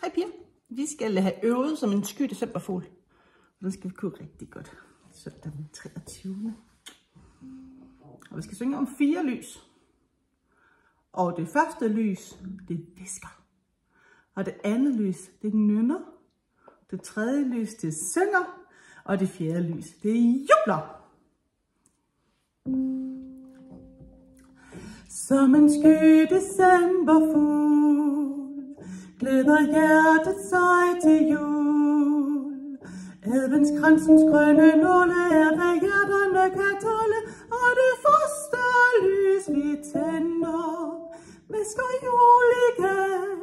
Hej piger. Vi skal have øvet som en sky decemberfugl. Den skal vi kunne rigtig godt. Søndag den 23. Og vi skal synge om 4 lys. Og det første lys, det visker. Og det andet lys, det nynner. Det tredje lys, det synger. Og det fjerde lys, det jubler. Som en sky decemberfugl glæder hjertet sig til jul. Adventskransens grønne nåle er, hvad hjerterne kan tåle, og det første lys vi tænder visker jul igen,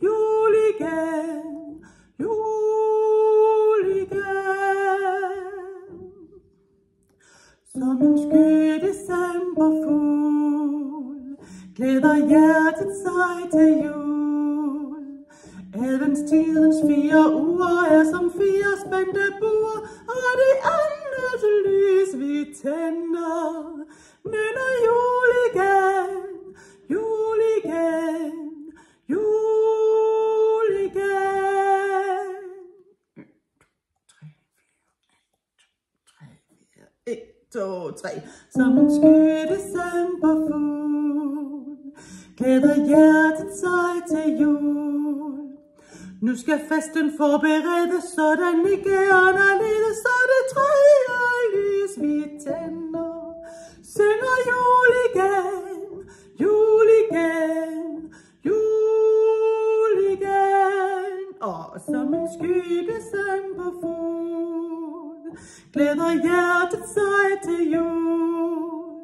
jul igen, jul igen. Som en sky decemberfugl glæder hjertet sig til jul. Adventstidens 4 uger er som 4 spændte buer, og det andet lys vi tænder nynner jul igen, jul igen, jul igen. 1, 2, 3. Som en sky decemberfugl glæder hjertet sig til jul. Nu skal festen forberedes, så den ikke er anderledes, så det tredje lys vi tænder synger jul igen, jul igen, jul igen. Og som en sky decemberfugl glæder hjertet sig til jul.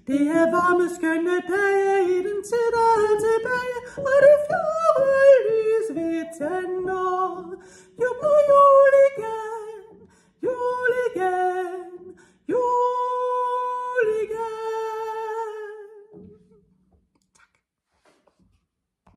Det er varme, skønne dage i den tid, der er tilbage, og det fjerde lys vi tænder jubler